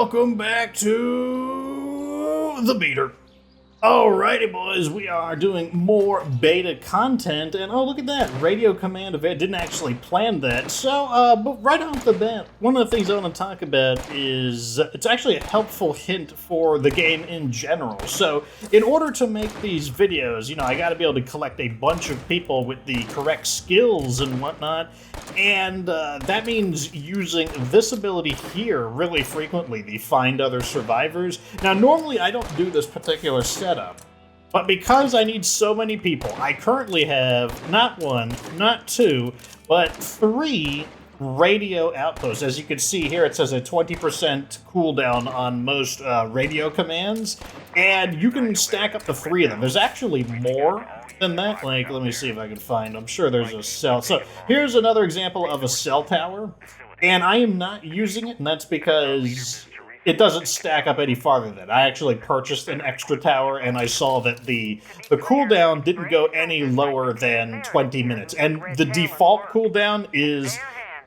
Welcome back to the beater. Alrighty, boys, we are doing more beta content, and oh, look at that, radio command event. Didn't actually plan that. So, but right off the bat, one of the things I want to talk about is it's actually a helpful hint for the game in general. So, in order to make these videos, I got to be able to collect a bunch of people with the correct skills and whatnot, and that means using this ability here really frequently, the Find Other Survivors. Now, normally I don't do this particular setup, but because I need so many people, I currently have not one, not two, but 3 radio outposts. As you can see here, it says a 20% cooldown on most radio commands, and you can stack up to 3 of them. There's actually more than that. Like, let me see if I can find, I'm sure there's a cell. So here's another example of a cell tower, and I am not using it, and that's because it doesn't stack up any farther than that. I actually purchased an extra tower, and I saw that the cooldown didn't go any lower than 20 minutes, and the default cooldown is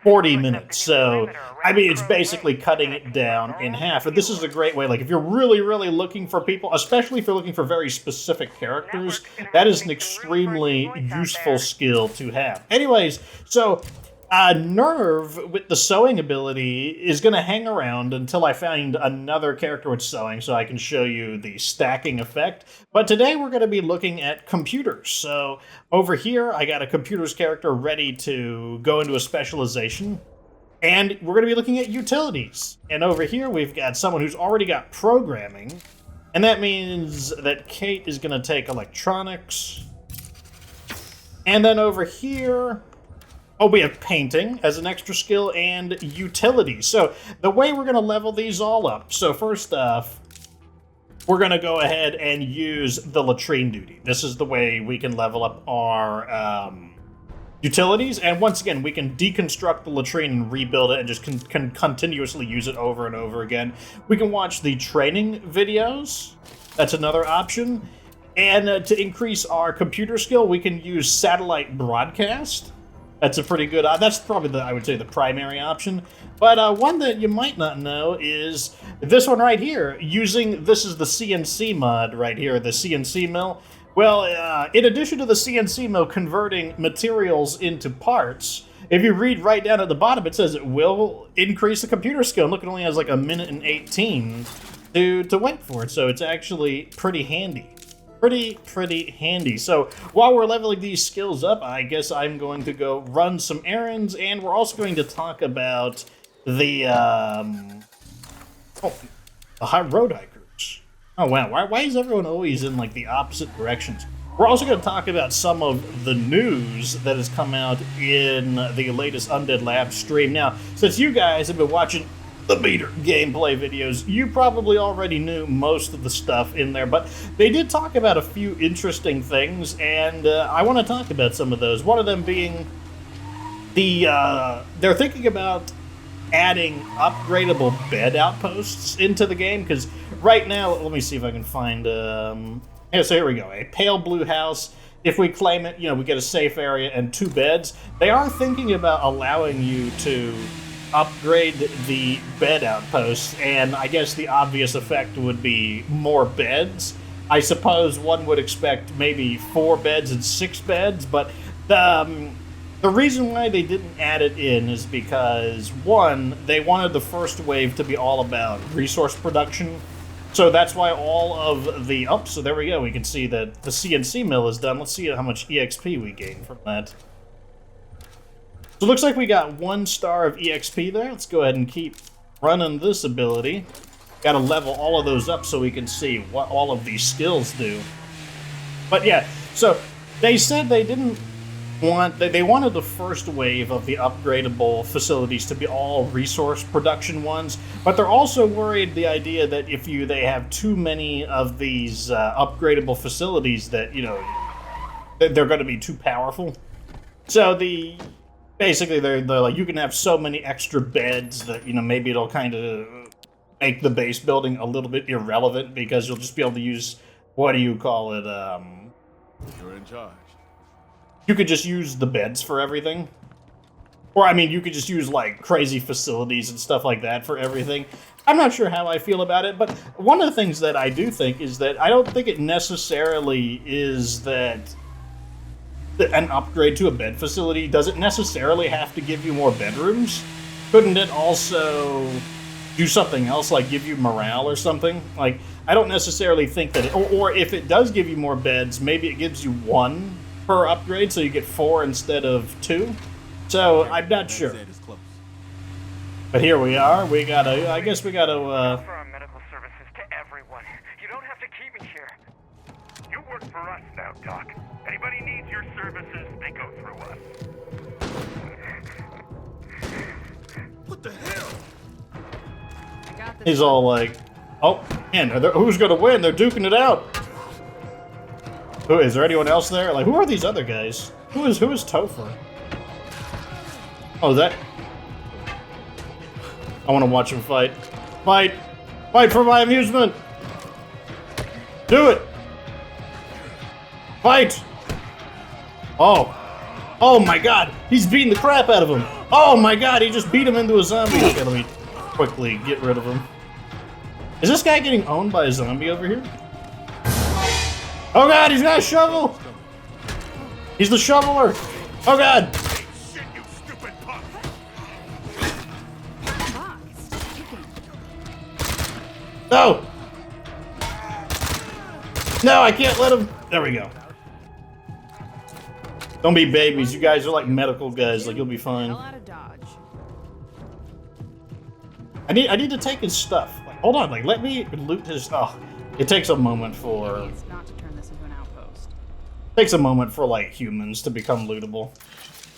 40 minutes, so, I mean, it's basically cutting it down in half. And this is a great way, like, if you're really, really looking for people, especially if you're looking for very specific characters, that is an extremely useful skill to have. Anyways, so Nerve, with the sewing ability, is going to hang around until I find another character with sewing so I can show you the stacking effect. But today we're going to be looking at computers. So over here, I got a computers character ready to go into a specialization. And we're going to be looking at utilities. And over here, we've got someone who's already got programming. And that means that Kate is going to take electronics. And then over here, oh, we have painting as an extra skill and utilities. So the way we're going to level these all up. So first off, we're going to go ahead and use the latrine duty. This is the way we can level up our utilities. And once again, we can deconstruct the latrine and rebuild it and just can continuously use it over and over again. We can watch the training videos. That's another option. And to increase our computer skill, we can use satellite broadcast. That's a pretty good, that's probably, I would say, the primary option. But one that you might not know is this one right here, this is the CNC mod right here, the CNC mill. Well, in addition to the CNC mill converting materials into parts, if you read right down at the bottom, it says it will increase the computer skill. And look, it only has like 1:18 to wait for it, so it's actually pretty handy. Pretty handy. So while we're leveling these skills up, I guess I'm going to go run some errands, and we're also going to talk about the high road hikers. Oh wow, why is everyone always in like the opposite directions? We're also going to talk about some of the news that has come out in the latest Undead Lab stream. Now, since you guys have been watching the beater gameplay videos, you probably already knew most of the stuff in there, but they did talk about a few interesting things, and I want to talk about some of those. One of them being they're thinking about adding upgradable bed outposts into the game, because right now, let me see if I can find, yeah, so here we go, a pale blue house. If we claim it, we get a safe area and 2 beds. They are thinking about allowing you to upgrade the bed outposts, and I guess the obvious effect would be more beds. I suppose one would expect maybe 4 beds and 6 beds, but the reason why they didn't add it in is because, one, they wanted the first wave to be all about resource production. So that's why all of the, so there we go, we can see that the CNC mill is done. Let's see how much EXP we gain from that. So it looks like we got 1 star of EXP there. Let's go ahead and keep running this ability. Got to level all of those up so we can see what all of these skills do. But yeah, so they said they didn't want, they wanted the first wave of the upgradable facilities to be all resource production ones, but they're also worried the idea that if they have too many of these upgradable facilities that, they're going to be too powerful. So basically, they're like, you can have so many extra beds that, maybe it'll kind of make the base building a little bit irrelevant, because you'll just be able to use, what do you call it, You're in charge. You could just use the beds for everything. Or, I mean, you could just use, like, crazy facilities and stuff like that for everything. I'm not sure how I feel about it, but one of the things that I do think is that I don't think it necessarily is that an upgrade to a bed facility doesn't necessarily have to give you more bedrooms. Couldn't it also do something else, like give you morale or something? Like, I don't necessarily think that it, or if it does give you more beds, maybe it gives you 1 per upgrade, so you get 4 instead of 2. So, I'm not sure. But here we are. We gotta, I guess we gotta, Offer our medical services to everyone. You don't have to keep me here. You work for us now, Doc. Anybody needs your services, they go through us. What the hell? he's all like, oh, man, who's gonna win? They're duking it out. Who, is there anyone else there? Like, who are these other guys? Who is Topher? Oh, that... I want to watch him fight. Fight! Fight for my amusement! Do it! Fight! Oh. Oh my god! He's beating the crap out of him! Oh my god, he just beat him into a zombie! Okay, let me quickly get rid of him. Is this guy getting owned by a zombie over here? Oh god, he's got a shovel! He's the shoveler! Oh god! Shit, you stupid punk! No! No, I can't let him. There we go. Don't be babies. You guys are like medical guys. Like, you'll be fine. I need to take his stuff. Like, hold on. Like, let me loot his. Oh, it takes a moment for. Not to turn this into an outpost. Takes a moment for like humans to become lootable.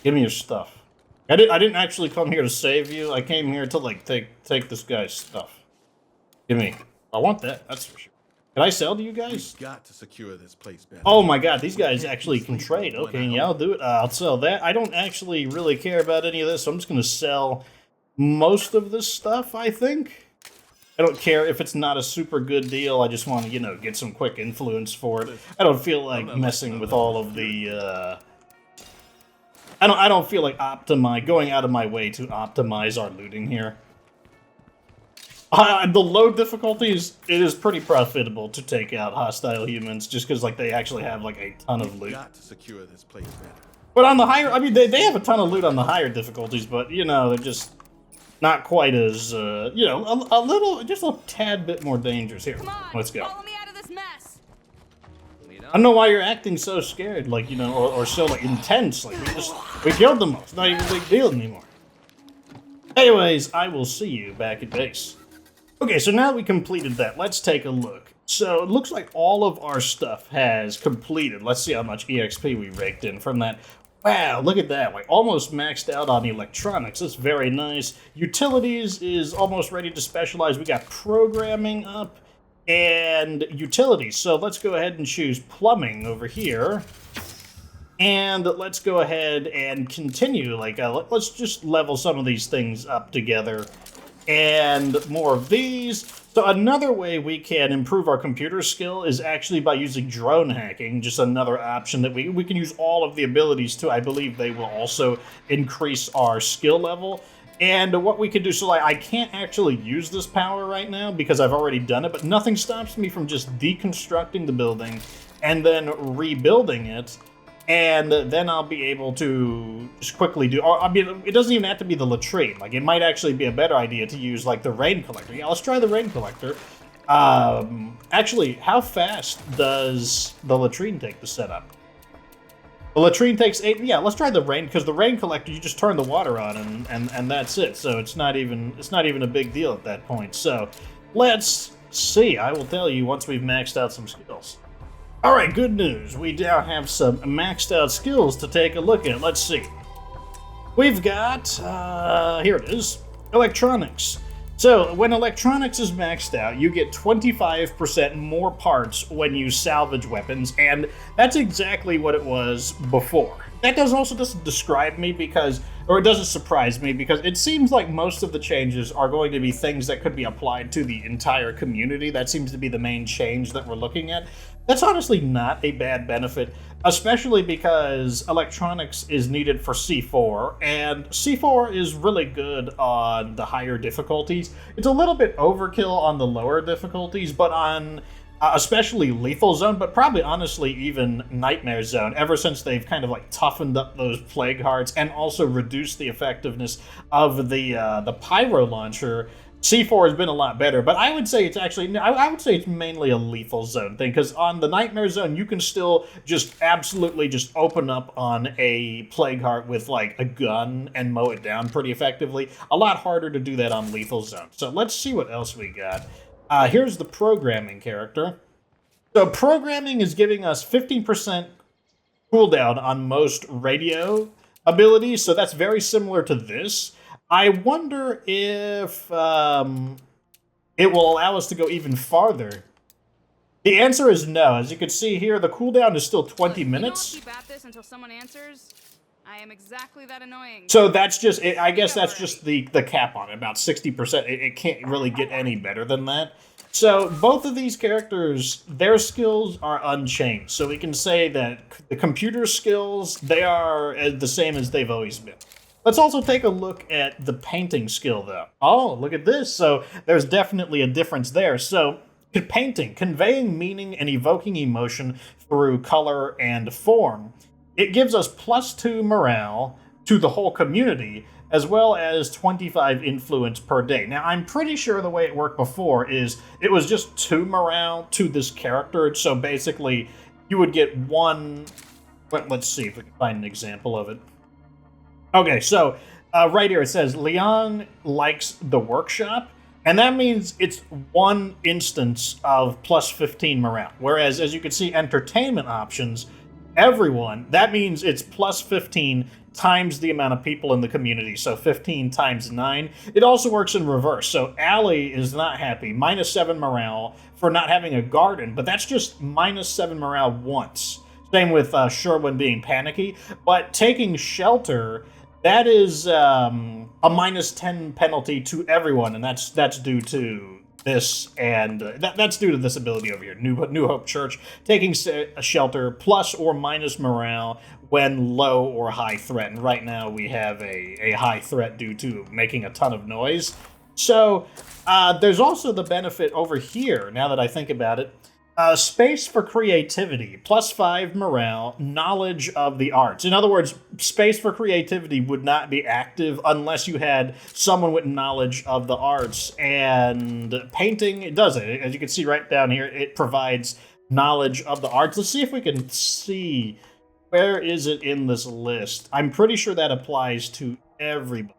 Give me your stuff. I didn't actually come here to save you. I came here to like take this guy's stuff. Give me. I want that. That's for sure. Can I sell to you guys? We've got to secure this place better. Oh my god, these guys actually can trade. Okay, yeah, I'll do it. I'll sell that. I don't actually really care about any of this, so I'm just going to sell most of this stuff, I think. I don't care if it's not a super good deal. I just want to, you know, get some quick influence for it. I don't feel like messing with all of the, I don't feel like going out of my way to optimize our looting here. The low difficulties, it is pretty profitable to take out hostile humans, just because like they actually have like a ton of loot. Got to secure this place better. But on the higher, I mean, they have a ton of loot on the higher difficulties, but you know they're just not quite as you know, just a tad bit more dangerous. Here, Come on, let's go. follow me out of this mess. I don't know why you're acting so scared, like, you know, or so like intense. Like we killed them all. It's not even a big deal anymore. Anyways, I will see you back at base. Okay, so now we completed that. Let's take a look. So it looks like all of our stuff has completed. Let's see how much EXP we raked in from that. Wow, look at that. Like almost maxed out on electronics. That's very nice. Utilities is almost ready to specialize. We got programming up and utilities. So let's go ahead and choose plumbing over here. And let's go ahead and continue. Like, let's just level some of these things up together. And more of these. So another way we can improve our computer skill is actually by using drone hacking. Just another option that we can use all of the abilities to. I believe they will also increase our skill level. And what we can do, so like, I can't actually use this power right now because I've already done it, but nothing stops me from just deconstructing the building and then rebuilding it. And then I'll be able to just quickly do... Or, I mean, it doesn't even have to be the latrine. Like, it might actually be a better idea to use, like, the rain collector. Yeah, let's try the rain collector. Actually, how fast does the latrine take to set up? The latrine takes 8... Yeah, let's try the rain, because the rain collector, you just turn the water on, and that's it. So it's not even a big deal at that point. So, let's see. I will tell you once we've maxed out some skills. Alright, good news. We now have some maxed out skills to take a look at. Let's see. We've got, here it is, electronics. So, when electronics is maxed out, you get 25% more parts when you salvage weapons, and that's exactly what it was before. That doesn't describe me because, or it doesn't surprise me because it seems like most of the changes are going to be things that could be applied to the entire community. That seems to be the main change that we're looking at. That's honestly not a bad benefit, especially because electronics is needed for C4, and C4 is really good on the higher difficulties. It's a little bit overkill on the lower difficulties, but on especially Lethal Zone, but probably honestly even Nightmare Zone, ever since they've kind of like toughened up those Plague Hearts and also reduced the effectiveness of the Pyro Launcher, C4 has been a lot better, but I would say it's actually, I would say it's mainly a Lethal Zone thing, because on the Nightmare Zone, you can still just absolutely just open up on a Plague Heart with like a gun and mow it down pretty effectively. A lot harder to do that on Lethal Zone. So let's see what else we got. Here's the programming character. So programming is giving us 15% cooldown on most radio abilities, so that's very similar to this. I wonder if it will allow us to go even farther. The answer is no. As you can see here, the cooldown is still 20 minutes. You don't keep at this until someone answers. I am exactly that annoying. So that's just, I guess that's just the cap on it, about 60%. It can't really get any better than that. So both of these characters, their skills are unchanged. So we can say that the computer skills, they are the same as they've always been. Let's also take a look at the painting skill, though. Oh, look at this. So there's definitely a difference there. So painting, conveying meaning and evoking emotion through color and form. It gives us +2 morale to the whole community, as well as 25 influence per day. Now, I'm pretty sure the way it worked before is it was just 2 morale to this character. So basically, you would get 1... Let's see if we can find an example of it. Okay, so right here it says, Leon likes the workshop, and that means it's 1 instance of +15 morale. Whereas, as you can see, entertainment options, everyone, that means it's +15 times the amount of people in the community, so 15 times 9. It also works in reverse, so Allie is not happy, -7 morale for not having a garden, but that's just -7 morale once. Same with Sherwin being panicky, but taking shelter, that is a -10 penalty to everyone, and that's due to this, and that's due to this ability over here, New Hope Church, taking a shelter plus or minus morale when low or high threat. And right now we have a high threat due to making a ton of noise. So there's also the benefit over here, now that I think about it. Space for creativity, +5 morale, knowledge of the arts. In other words, space for creativity would not be active unless you had someone with knowledge of the arts. And painting, it does it. As you can see right down here, it provides knowledge of the arts. Let's see if we can see, where is it in this list? I'm pretty sure that applies to everybody.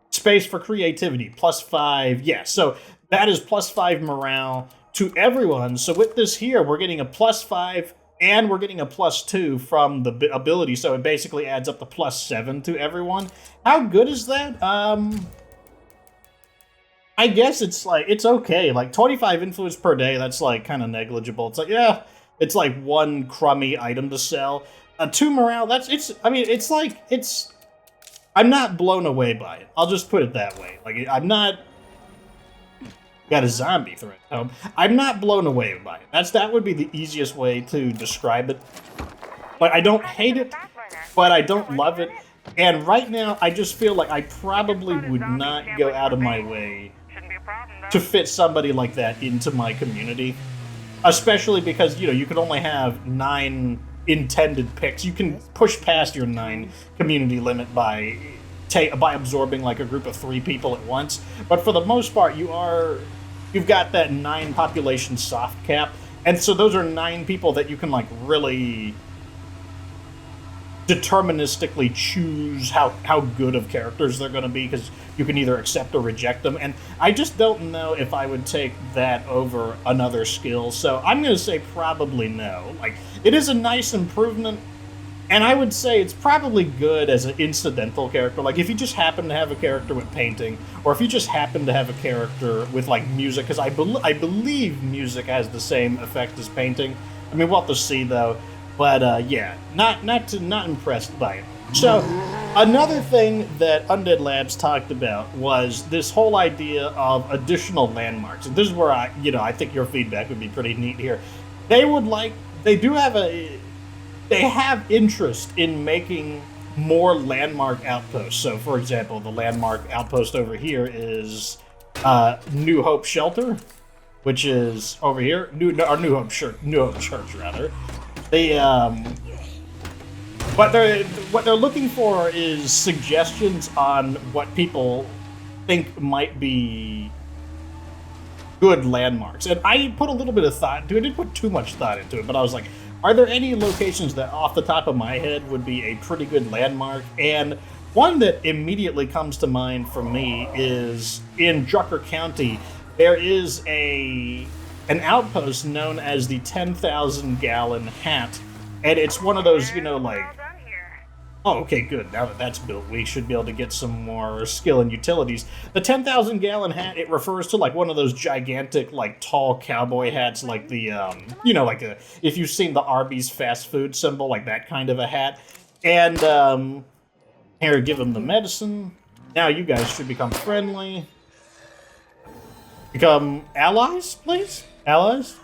Space for creativity, +5. Yeah, so that is +5 morale to everyone. So with this here, we're getting a +5 and we're getting a +2 from the ability. So it basically adds up to +7 to everyone. How good is that? I guess it's like, it's okay. Like 25 influence per day, that's like kind of negligible. It's like, yeah, it's like 1 crummy item to sell. 2 morale, I'm not blown away by it. I'll just put it that way. Like, I'm not... Got a zombie threat. I'm not blown away by it. That would be the easiest way to describe it. Like, I don't hate it, but I don't love it. And right now, I just feel like I probably would not go out of my way to fit somebody like that into my community. Especially because, you know, you can only have 9 intended picks. You can push past your 9 community limit by absorbing like a group of 3 people at once. But for the most part, you've got that 9 population soft cap, and so those are 9 people that you can like really deterministically choose how good of characters they're going to be, because you can either accept or reject them. And I just don't know if I would take that over another skill, so I'm going to say probably no. Like, it is a nice improvement, and I would say it's probably good as an incidental character. Like, if you just happen to have a character with painting, or if you just happen to have a character with, like, music, because I believe music has the same effect as painting. I mean, we'll have to see, though. But, yeah, not impressed by it. So, another thing that Undead Labs talked about was this whole idea of additional landmarks. And this is where I think your feedback would be pretty neat here. they have interest in making more landmark outposts. So, for example, the landmark outpost over here is New Hope Shelter, which is over here. New Hope Church, rather. They what they're looking for is suggestions on what people think might be good landmarks. And I put a little bit of thought into it. I didn't put too much thought into it, but I was like, are there any locations that off the top of my head would be a pretty good landmark? And one that immediately comes to mind for me is in Drucker County. There is an outpost known as the 10,000 Gallon Hat. And it's one of those, like, oh, okay, good. Now that that's built, we should be able to get some more skill and utilities. The 10,000 Gallon Hat, it refers to, like, one of those gigantic, like, tall cowboy hats, like the, if you've seen the Arby's fast food symbol, like that kind of a hat. And, here, give them the medicine. Now you guys should become friendly. Become allies, please? Allies?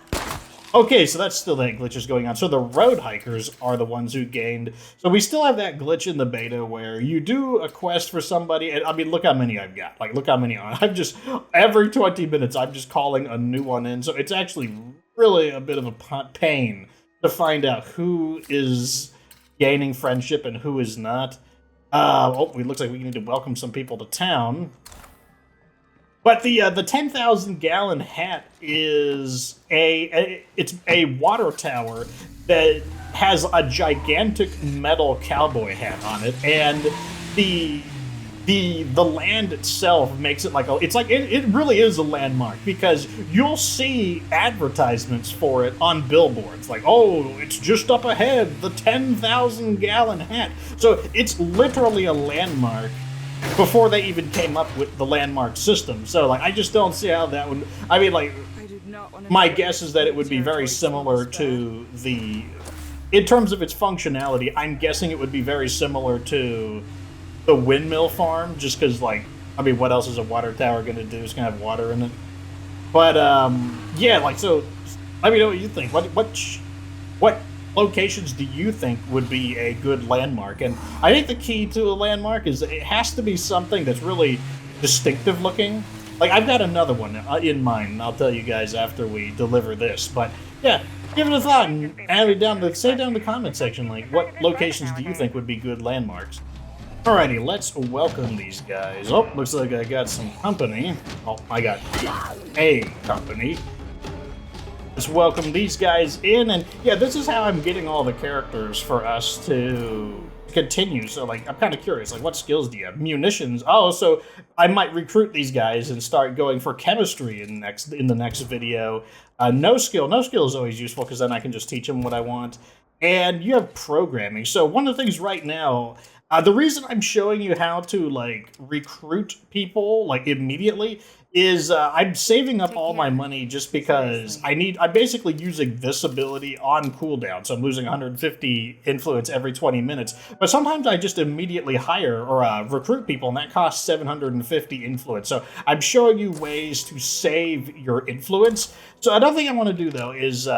Okay, so that's still that glitch is going on. So the road hikers are the ones who gained. So we still have that glitch in the beta where you do a quest for somebody, and I mean, look how many I've got. Like, look how many I'm just, every 20 minutes, I'm just calling a new one in. So it's actually really a bit of a pain to find out who is gaining friendship and who is not. It looks like we need to welcome some people to town. But the 10,000 Gallon Hat is it's a water tower that has a gigantic metal cowboy hat on it, and the land itself makes it like it really is a landmark, because you'll see advertisements for it on billboards, like, oh, it's just up ahead, the 10,000 Gallon Hat. So it's literally a landmark before they even came up with the landmark system. So, like, I just don't see how that would... I mean, like, my guess is that it would be very similar to the... In terms of its functionality, I'm guessing it would be very similar to the windmill farm, just because, like, I mean, what else is a water tower going to do? It's going to have water in it. But, yeah, like, so, let me know what you think. What locations do you think would be a good landmark? And I think the key to a landmark is it has to be something that's really distinctive looking. Like, I've got another one in mind, and I'll tell you guys after we deliver this. But yeah, give it a thought and add it say down in the comment section, like, what locations do you think would be good landmarks? Alrighty, let's welcome these guys. Oh, looks like I got some company. Oh, I got a company. Let's welcome these guys in, and yeah, this is how I'm getting all the characters for us to continue. So, like, I'm kind of curious, like, what skills do you have? Munitions. Oh, so I might recruit these guys and start going for chemistry in the next video. No skill is always useful, because then I can just teach them what I want. And you have programming. So one of the things right now, the reason I'm showing you how to, like, recruit people, like, immediately is I'm saving up all my money just because I'm basically using this ability on cooldown, so I'm losing 150 influence every 20 minutes. But sometimes I just immediately hire or recruit people, and that costs 750 influence. So I'm showing you ways to save your influence. So another thing I want to do, though, is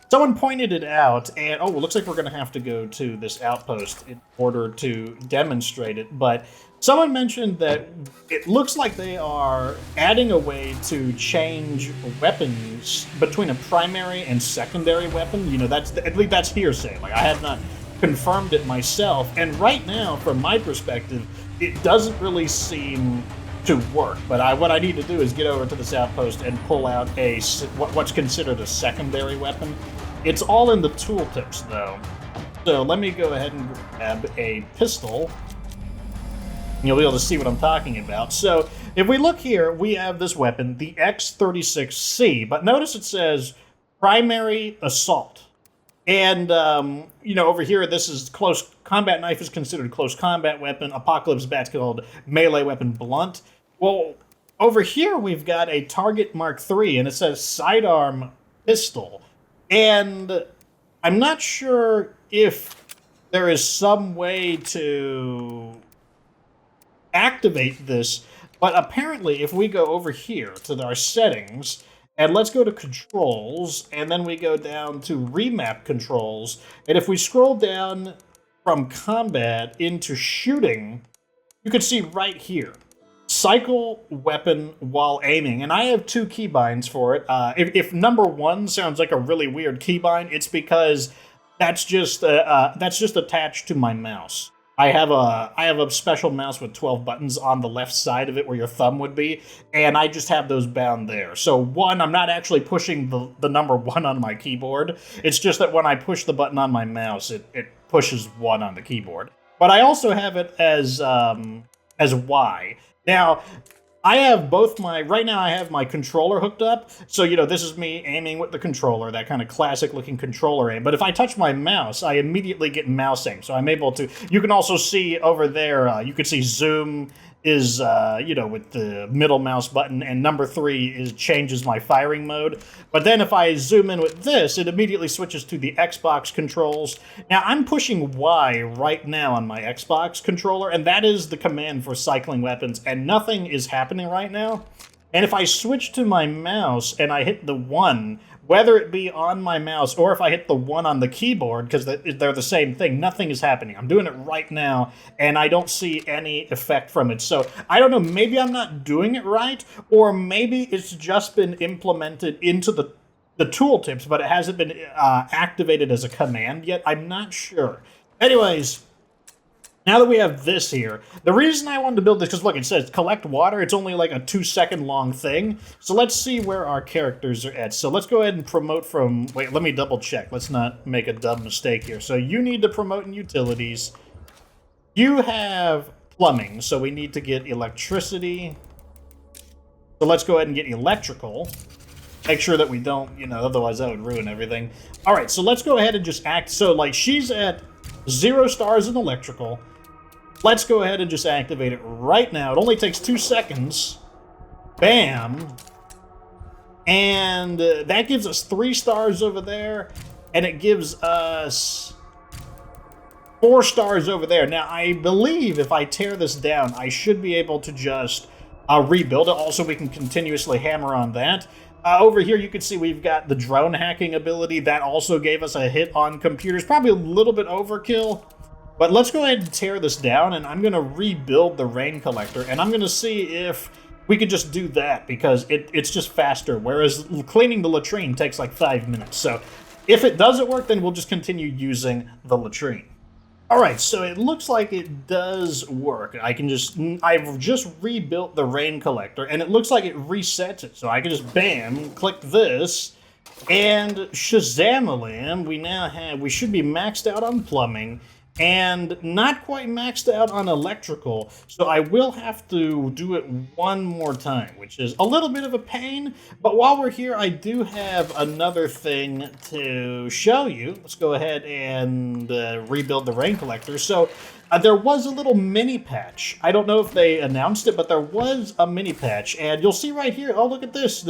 someone pointed it out, and it looks like we're going to have to go to this outpost in order to demonstrate it, but someone mentioned that it looks like they are adding a way to change weapons between a primary and secondary weapon. You know, at least that's hearsay. Like, I have not confirmed it myself, and right now, from my perspective, it doesn't really seem to work. But what I need to do is get over to this outpost and pull out what's considered a secondary weapon. It's all in the tooltips, though. So let me go ahead and grab a pistol. You'll be able to see what I'm talking about. So if we look here, we have this weapon, the X36C, but notice it says primary assault. And, over here, this is close combat knife is considered close combat weapon. Apocalypse Bat's called melee weapon blunt. Well, over here, we've got a target Mark III, and it says sidearm pistol. And I'm not sure if there is some way to activate this, but apparently if we go over here to our settings And let's go to controls, and then we go down to remap controls. And if we scroll down from combat into shooting, you can see right here, cycle weapon while aiming. And I have 2 keybinds for it. If number 1 sounds like a really weird keybind, it's because that's just attached to my mouse. I have a special mouse with 12 buttons on the left side of it where your thumb would be, and I just have those bound there. So 1, I'm not actually pushing the number 1 on my keyboard. It's just that when I push the button on my mouse, it pushes 1 on the keyboard. But I also have it as Y. Now, I have right now I have my controller hooked up, so, this is me aiming with the controller, that kind of classic-looking controller aim. But if I touch my mouse, I immediately get mouse aim, so I'm able to... You can also see over there, you can see zoom is, with the middle mouse button, and number 3 changes my firing mode. But then if I zoom in with this, it immediately switches to the Xbox controls. Now, I'm pushing Y right now on my Xbox controller, and that is the command for cycling weapons, and nothing is happening right now. And if I switch to my mouse and I hit the 1, whether it be on my mouse or if I hit the 1 on the keyboard, because they're the same thing, nothing is happening. I'm doing it right now, and I don't see any effect from it. So, I don't know, maybe I'm not doing it right, or maybe it's just been implemented into the tooltips, but it hasn't been activated as a command yet. I'm not sure. Anyways, now that we have this here, the reason I wanted to build this, because look, it says collect water. It's only like a 2-second long thing. So let's see where our characters are at. So let's go ahead and promote from... Wait, let me double check. Let's not make a dumb mistake here. So you need to promote in utilities. You have plumbing, so we need to get electricity. So let's go ahead and get electrical. Make sure that we don't, otherwise that would ruin everything. All right, so let's go ahead and just act... So, like, she's at 0 stars in electrical. Let's go ahead and just activate it right now. It only takes 2 seconds. Bam. And that gives us 3 stars over there. And it gives us 4 stars over there. Now, I believe if I tear this down, I should be able to just rebuild it. Also, we can continuously hammer on that. Over here, you can see we've got the drone hacking ability. That also gave us a hit on computers. Probably a little bit overkill. But let's go ahead and tear this down, and I'm going to rebuild the rain collector. And I'm going to see if we could just do that, because it's just faster. Whereas cleaning the latrine takes like 5 minutes. So if it doesn't work, then we'll just continue using the latrine. Alright, so it looks like it does work. I've just rebuilt the rain collector, and it looks like it resets it. So I can just, bam, click this, and Shazam-a-lam, we should be maxed out on plumbing, and not quite maxed out on electrical. So I will have to do it one more time, which is a little bit of a pain. But while we're here, I do have another thing to show you. Let's go ahead and rebuild the rain collector. So there was a little mini patch. I don't know if they announced it, but there was a mini patch. And you'll see right here, oh, look at this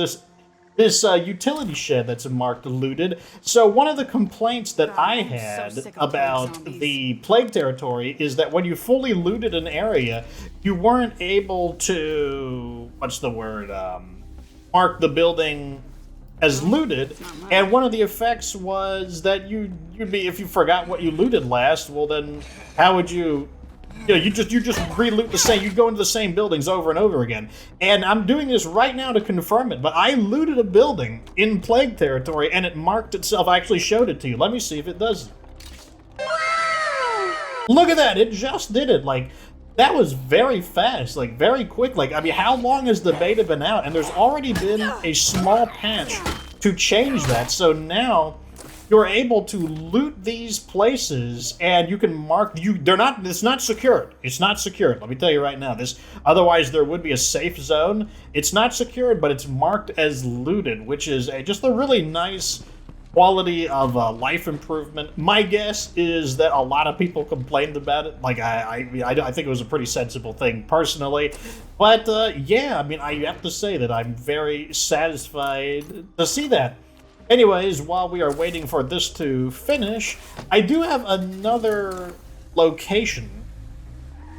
utility shed that's marked looted. So one of the complaints that I had about the Plague Territory is that when you fully looted an area, you weren't able to, mark the building as looted. And one of the effects was that you'd be, if you forgot what you looted last, well then how would you... you just re-loot the same. You go into the same buildings over and over again. And I'm doing this right now to confirm it. But I looted a building in Plague Territory, and it marked itself. I actually showed it to you. Let me see if it does. Wow! Look at that! It just did it. Like, that was very fast. Like, very quick. Like, I mean, how long has the beta been out? And there's already been a small patch to change that. So now you're able to loot these places, and you can mark it's not secured. It's not secured. Let me tell you right now. Otherwise there would be a safe zone. It's not secured, but it's marked as looted, which is just a really nice quality of life improvement. My guess is that a lot of people complained about it. Like, I think it was a pretty sensible thing personally. But yeah, I mean, I have to say that I'm very satisfied to see that. Anyways, while we are waiting for this to finish, I do have another location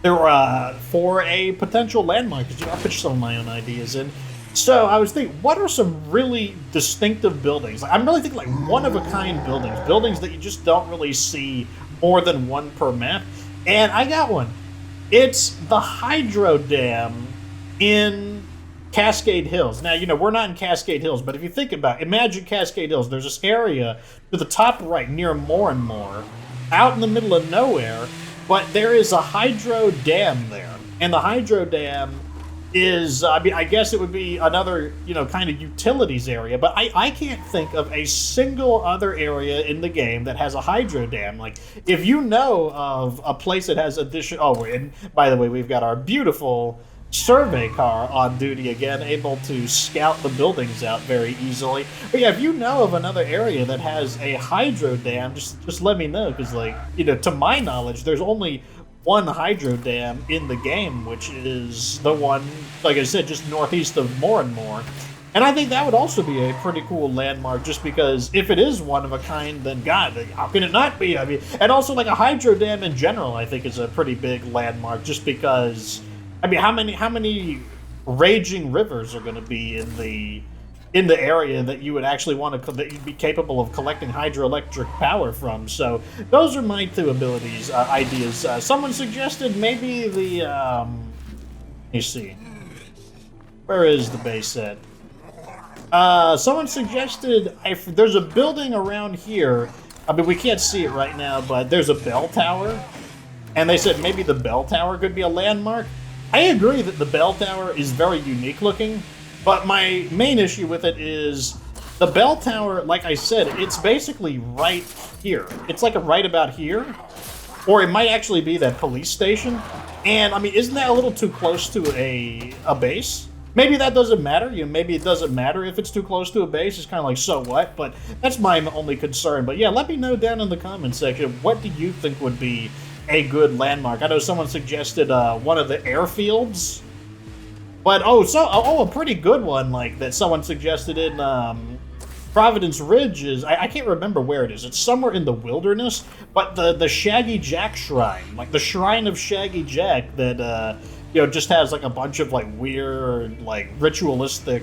for a potential landmark, because I'll pitch some of my own ideas in. So I was thinking, what are some really distinctive buildings? Like, I'm really thinking like one-of-a-kind buildings that you just don't really see more than one per map. And I got one. It's the Hydro Dam in Cascade Hills. Now, you know, we're not in Cascade Hills, but if you think about it, imagine Cascade Hills. There's this area to the top right near More and More, out in the middle of nowhere, but there is a Hydro Dam there. And the Hydro Dam is, I mean, I guess it would be another, you know, kind of utilities area, but I can't think of a single other area in the game that has a hydro dam. Like, if you know of a place that has and by the way, we've got our beautiful survey car on duty again, able to scout the buildings out very easily. But yeah, if you know of another area that has a hydro dam, just let me know, because, like, you know, to my knowledge, there's only one hydro dam in the game, which is the one, like I said, just northeast of More and More. And I think that would also be a pretty cool landmark, just because if it is one of a kind, then God, how can it not be? I mean, and also like a hydro dam in general, I think is a pretty big landmark, just because, I mean, how many raging rivers are going to be in the area that you would actually want to, that you'd be capable of collecting hydroelectric power from? So those are my two ideas. Someone suggested maybe the, let me see, where is the base at? Someone suggested, there's a building around here, I mean, we can't see it right now, but there's a bell tower, and they said maybe the bell tower could be a landmark. I agree that the bell tower is very unique looking, but my main issue with it is the bell tower, like I said, it's basically right here. It's like right about here. Or it might actually be that police station. And, I mean, isn't that a little too close to a base? Maybe that doesn't matter. You know, maybe it doesn't matter if it's too close to a base. It's kind of like, so what? But that's my only concern. But yeah, let me know down in the comment section, what do you think would be a good landmark? I know someone suggested one of the airfields. But, a pretty good one, like, that someone suggested in Providence Ridge is, I can't remember where it is. It's somewhere in the wilderness, but the Shaggy Jack Shrine, like, the Shrine of Shaggy Jack that, you know, just has, like, a bunch of, like, weird, like, ritualistic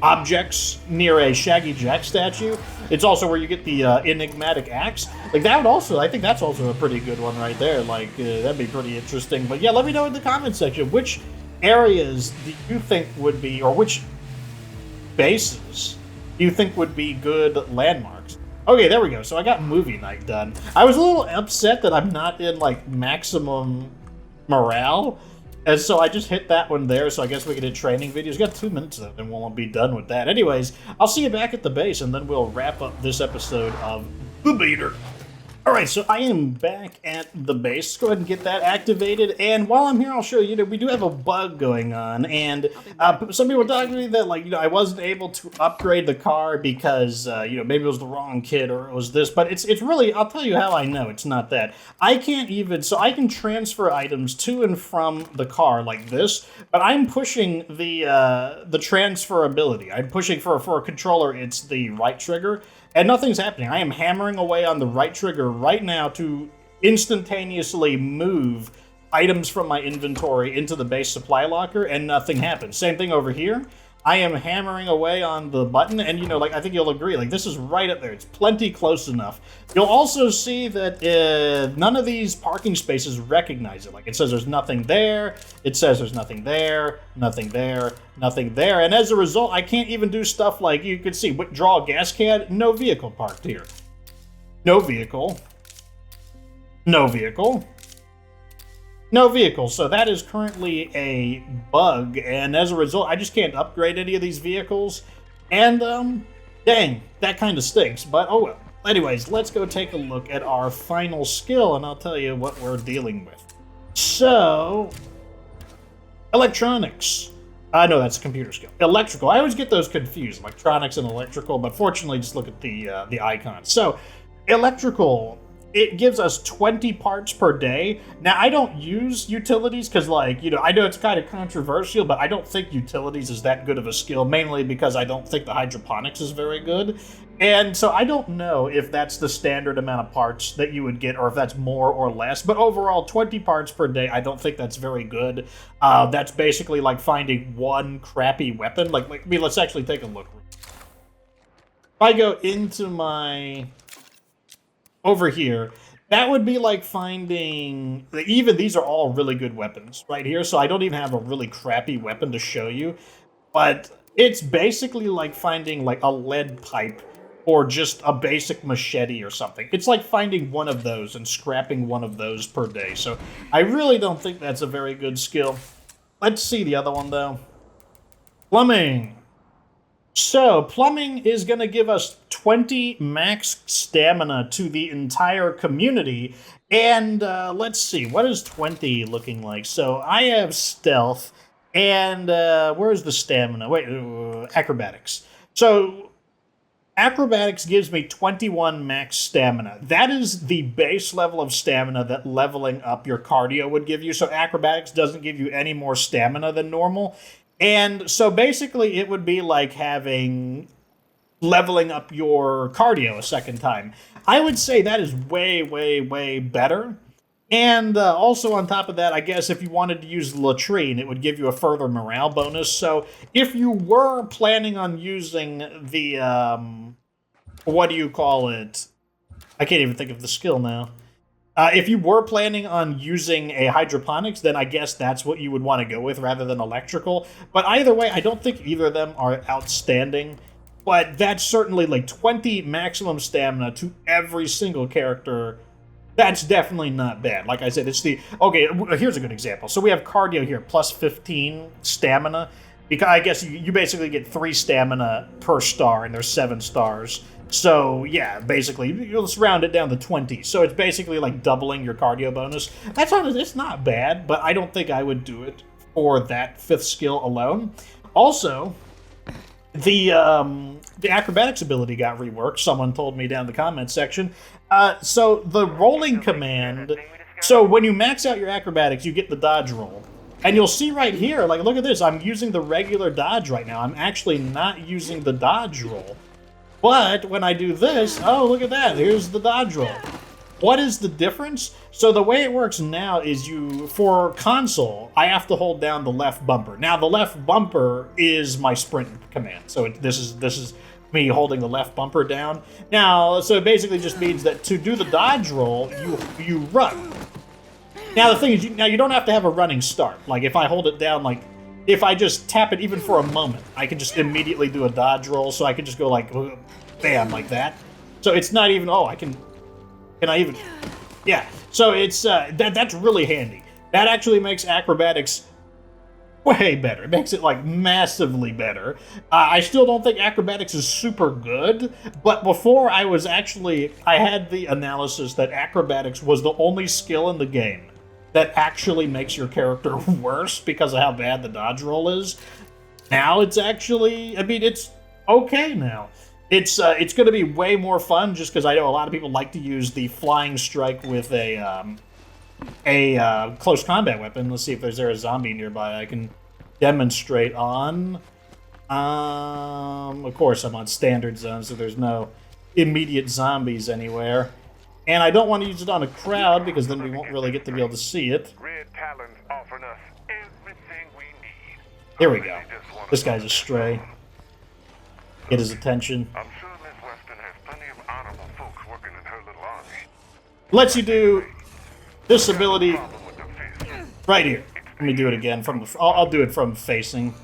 objects near a Shaggy Jack statue. It's also where you get the enigmatic axe. Like, that would also, I think that's also a pretty good one right there. Like, that'd be pretty interesting. But, yeah, let me know in the comment section, which areas do you think would be, or which bases do you think would be good landmarks? Okay, there we go. So I got movie night done. I was a little upset that I'm not in, like, maximum morale, and so I just hit that one there, so I guess we can hit training videos. Got 2 minutes of it, and we'll be done with that. Anyways, I'll see you back at the base, and then we'll wrap up this episode of The Beater. Alright, so I am back at the base. Let's go ahead and get that activated, and while I'm here, I'll show you that we do have a bug going on, and some people talking to me that, like, you know, I wasn't able to upgrade the car because, you know, maybe it was the wrong kit or it was this, but it's really, I'll tell you how I know it's not that. I can't even, so I can transfer items to and from the car like this, but I'm pushing the transferability. I'm pushing for a controller, it's the right trigger, and nothing's happening. I am hammering away on the right trigger right now to instantaneously move items from my inventory into the base supply locker, and nothing happens. Same thing over here. I am hammering away on the button, and, you know, like, I think you'll agree, like, this is right up there. It's plenty close enough. You'll also see that none of these parking spaces recognize it. Like, it says there's nothing there, it says there's nothing there, nothing there, nothing there, and as a result, I can't even do stuff like, you can see, withdraw a gas can, no vehicle parked here. No vehicle. No vehicle. No vehicle, so that is currently a bug, and as a result, I just can't upgrade any of these vehicles, and, dang, that kind of stinks, but oh well. Anyways, let's go take a look at our final skill, and I'll tell you what we're dealing with. So, electronics. No, that's a computer skill. Electrical, I always get those confused, electronics and electrical, but fortunately, just look at the icons. So, electrical. it gives us 20 parts per day. Now, I don't use utilities because, like, you know, I know it's kind of controversial, but I don't think utilities is that good of a skill, mainly because I don't think the hydroponics is very good. And so I don't know if that's the standard amount of parts that you would get or if that's more or less. But overall, 20 parts per day, I don't think that's very good. That's basically like finding one crappy weapon. Like, I mean, let's actually take a look. If I go into my... over here, that would be like finding... even these are all really good weapons right here, so I don't even have a really crappy weapon to show you. But it's basically like finding like a lead pipe or just a basic machete or something. It's like finding one of those and scrapping one of those per day. So I really don't think that's a very good skill. Let's see the other one, though. Plumbing. So, plumbing is going to give us 20 max stamina to the entire community. And let's see, what is 20 looking like? So, I have stealth, and where's the stamina? Wait, acrobatics. So, acrobatics gives me 21 max stamina. That is the base level of stamina that leveling up your cardio would give you. So, acrobatics doesn't give you any more stamina than normal. And so basically it would be like leveling up your cardio a second time. I would say that is way, way, way better. And also on top of that, I guess if you wanted to use latrine, it would give you a further morale bonus. So if you were planning on using the, what do you call it? I can't even think of the skill now. If you were planning on using a hydroponics, then I guess that's what you would want to go with rather than electrical. But either way, I don't think either of them are outstanding. But that's certainly like 20 maximum stamina to every single character. That's definitely not bad. Like I said, it's the... okay, here's a good example. So we have cardio here, plus 15 stamina. Because I guess you basically get 3 stamina per star, and there's 7 stars. So, yeah, basically, let's round it down to 20. So it's basically like doubling your cardio bonus. That's honest, it's not bad, but I don't think I would do it for that 5th skill alone. Also, the acrobatics ability got reworked. Someone told me down in the comments section. So the rolling command... so when you max out your acrobatics, you get the dodge roll. And you'll see right here, like, look at this. I'm using the regular dodge right now. I'm actually not using the dodge roll. But when I do this, oh, look at that. Here's the dodge roll. What is the difference? So the way it works now is for console, I have to hold down the left bumper. Now, the left bumper is my sprint command. So this is me holding the left bumper down. Now, so it basically just means that to do the dodge roll, you run. Now, the thing is, you don't have to have a running start. Like, if I hold it down, like, if I just tap it even for a moment, I can just immediately do a dodge roll, so I can just go like, bam, like that. So it's not even, can I even, yeah. So it's, that's really handy. That actually makes acrobatics way better. It makes it, like, massively better. I still don't think acrobatics is super good, but before I had the analysis that acrobatics was the only skill in the game that actually makes your character worse because of how bad the dodge roll is. Now it's actually, I mean, it's okay now. It's going to be way more fun just because I know a lot of people like to use the flying strike with a close combat weapon. Let's see if there's a zombie nearby I can demonstrate on. Of course, I'm on standard zone, so there's no immediate zombies anywhere. And I don't want to use it on a crowd because then we won't really get to be able to see it. Red Talon's offering us everything we need. Here we go. This guy's a stray. Get his attention. I'm sure Miss Weston has plenty of honorable folks working in her little army. Lets you do this ability right here. Let me do it again from the. I'll do it from facing.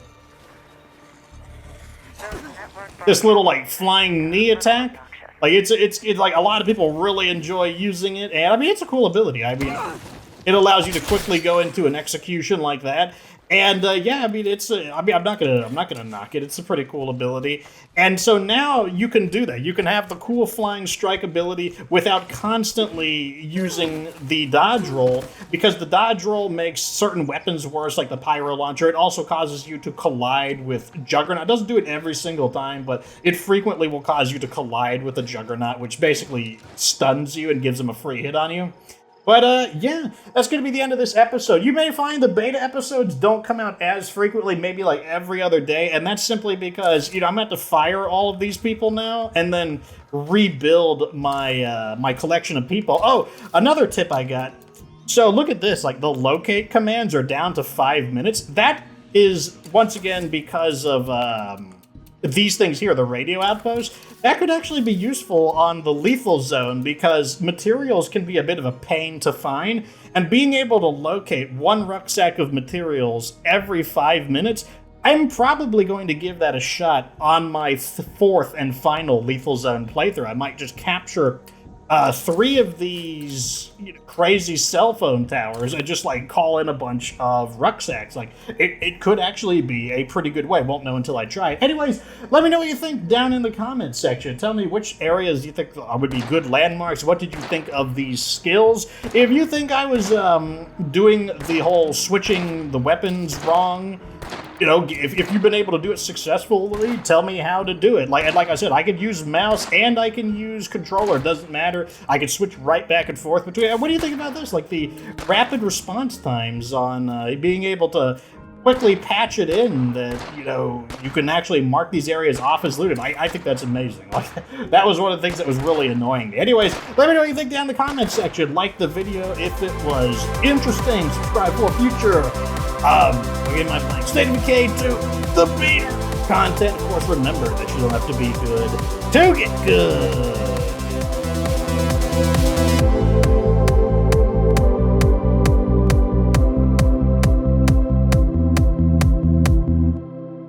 This little like flying knee attack. Like it's like a lot of people really enjoy using it, and I mean it's a cool ability. I mean, it allows you to quickly go into an execution like that. And yeah, I mean, I'm not gonna knock it. It's a pretty cool ability. And so now you can do that. You can have the cool flying strike ability without constantly using the dodge roll, because the dodge roll makes certain weapons worse, like the pyro launcher. It also causes you to collide with Juggernaut. It doesn't do it every single time, but it frequently will cause you to collide with a Juggernaut, which basically stuns you and gives them a free hit on you. But, yeah, that's going to be the end of this episode. You may find the beta episodes don't come out as frequently, maybe like every other day, and that's simply because, I'm going to have to fire all of these people now and then rebuild my my collection of people. Oh, another tip I got. So look at this, like the locate commands are down to 5 minutes. That is, once again, because of these things here, the radio outpost. That could actually be useful on the lethal zone because materials can be a bit of a pain to find, and being able to locate one rucksack of materials every 5 minutes, I'm probably going to give that a shot on my fourth and final lethal zone playthrough. I might just capture 3 of these crazy cell phone towers and just like call in a bunch of rucksacks. Like it could actually be a pretty good way. Won't know until I try it. Anyways, let me know what you think down in the comments section. Tell me which areas you think would be good landmarks. What did you think of these skills? If you think I was doing the whole switching the weapons wrong, if you've been able to do it successfully, tell me how to do it. Like I said, I could use mouse and I can use controller. It doesn't matter. I can switch right back and forth between. What do you think about this? Like the rapid response times on being able to quickly patch it in that, you can actually mark these areas off as looted. I think that's amazing. Like, that was one of the things that was really annoying me. Anyways, let me know what you think down in the comments section. Like the video if it was interesting. Subscribe for future again, my playing State of Decay to the beater content. Of course, remember that you don't have to be good to get good.